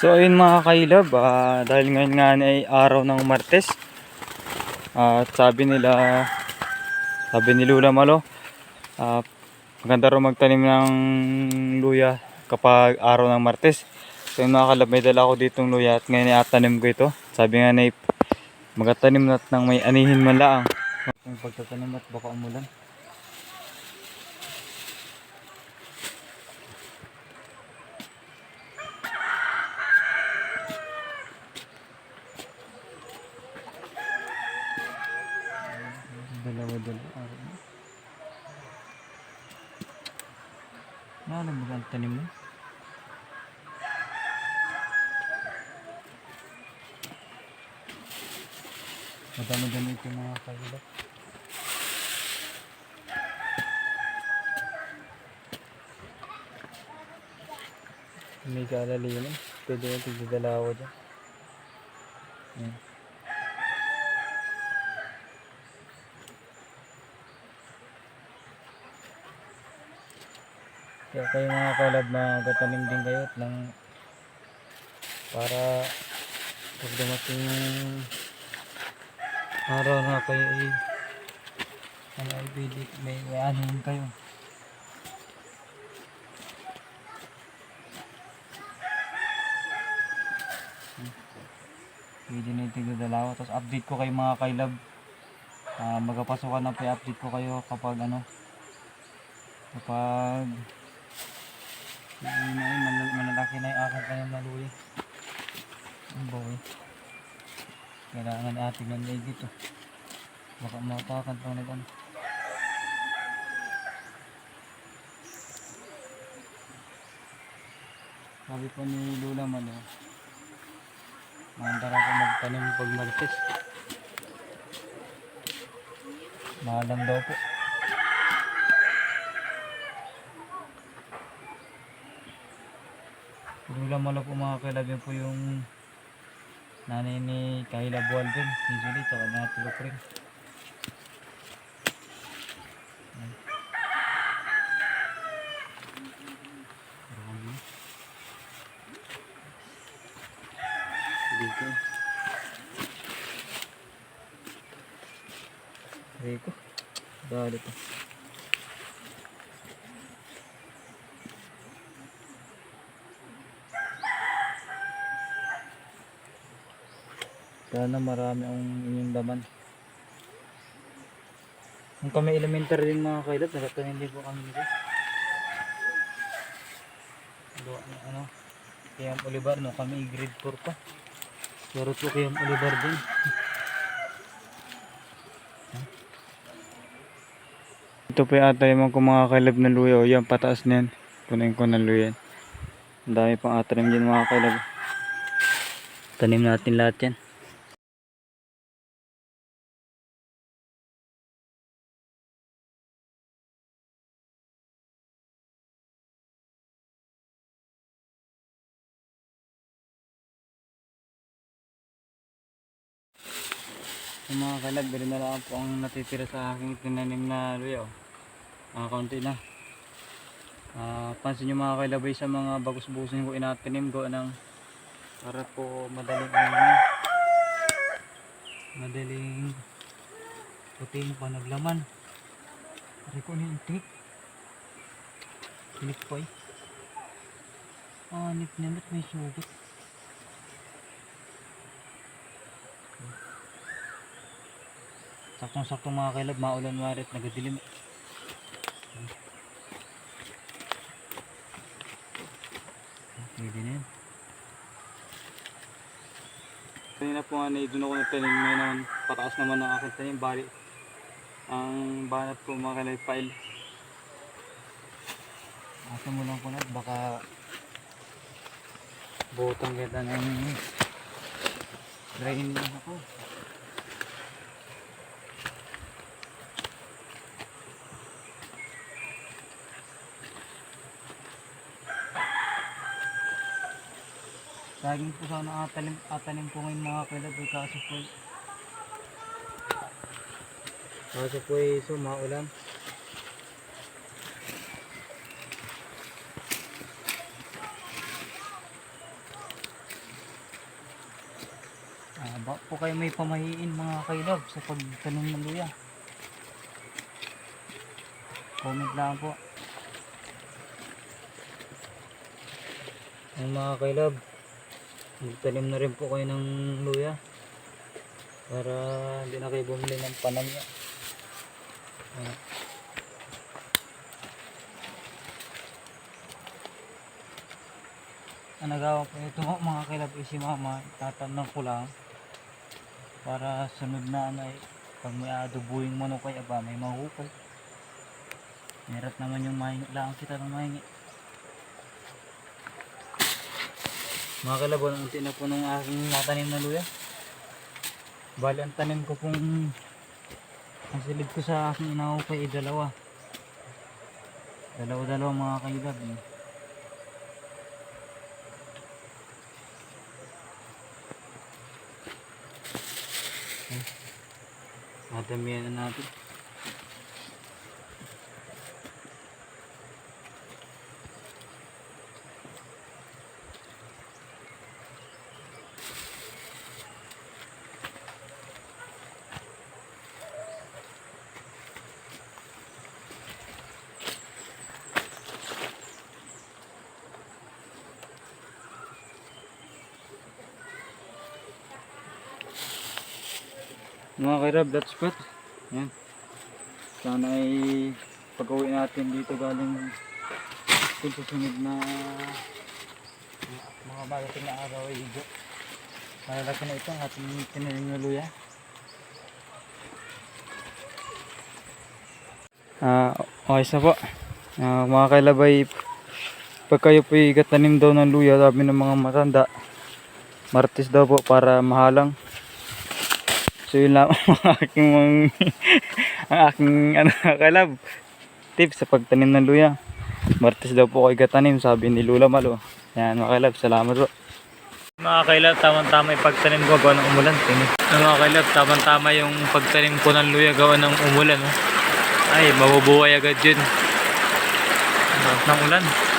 So ayun mga kailab, dahil ngayon nga ay araw ng Martes, at sabi ni Lula Malo, maganda raw magtanim ng luya kapag araw ng Martes. So yun mga kalab, may dala ako ditong luya at ngayon ay atanim ko ito. Sabi nga na magatanim na't nang may anihin man laang. Yung pagtatanim at baka umulan. Dalawa. Alam mo ang tanim mo? Madami-dami ito mga kailap. May kaalaliman. Pwede yung tigdadalawa dyan. Ayan. Kaya kayo mga kalab, magatanim din kayo at lang para pag dumating yung araw na kayo ay pwede, may anuhin kayo. Pwede na yung tigdadalawa. Tapos update ko kayo mga kailab. Magpapasukan na pa i-update ko kayo kapag malalaki na yung aking kanyang naluwi. Ang bawi. Kailangan ating nanay dito. Baka matakan pa na gano'n. Sabi po ni Lula Malo, mandara ko magtanim pag Martes. Mahalang daw po. Lula Malo po mga kailab, po yung nanay ni Kahila Bualden, ni Julie, tsaka na tulok rin. Dito. Riko. Dali pa. Sana marami ang inyong laman. Kung kami elementary din mga kailap, nagatanim din po kami nito. Kayang Olivar, no? Kami grade 4 pa. Pero po kayang Olivar din. Ito po yung atanim ko mga kailab na luya. O yan, pataas na yan. Kunin ko ng luya. Ang dami pang atanim din mga kailab. Tanim natin lahat yan. Yung mga kailab, bili na lang po ang natitira sa aking tinanim na luya. Kaunti na. Pansin nyo mga kailabay sa mga bagus-busin ko inatanim ko para po madaling puting panaglaman. Ari ko ni tik. Tinik po nip naman may sugat. Saktong-saktong mga kailab, maulan warit, nagadilim. Pwede na yun. Kanina po nga doon ako nagtanim ngayon, pataas naman ang aking tanim, bali ang banat ko mga kailab file. Asa mo lang po na, baka butang kita ng drain lang ako. Laging po sana atanim po ngayon mga kailab, kaso po maulan. Baka po kayo may pamahiin mga kailab sa pagtanim ng luya. Comment lang po. Ang mga kailab, magtanim na rin po kayo ng luya para hindi na kayo bumili ng panamya. Ang nagawa ko ito mga kailab is si mama, tatanong ko lang para sunod na pag may adobuing manok ay aba may mahukay. Meron naman yung mahingi lang kita ng mahingi. Mga kailab, unti na po nung aking natanim na luya. Bali ang tanim ko pong ang silid ko sa aking inahukay ay dalawa mga kailab. Madamihan na natin. Mga kairab, that's good. Yan. Sana ay pag-uwi natin dito galing sa susunod na mga magating na araw ay malalaki na ito ang ating tinanim na luya. Okay na po. Mga kailabay, pag kayo po igatanim daw ng luya, sabi ng mga matanda, Martes daw po para mahalang. So yun lang ang aking kalab tips sa pagtanim ng luya. Martes daw po kayo gatanim, sabi ni Lula Malo. Yan mga kalab, salamat po. Mga kailab, tamang-tama yung pagtanim ko gawa ng umulan. Mga kailab, tamang-tama yung pagtanim ko ng luya gawa ng umulan. Ay, mabubuhay agad yun ng ulan.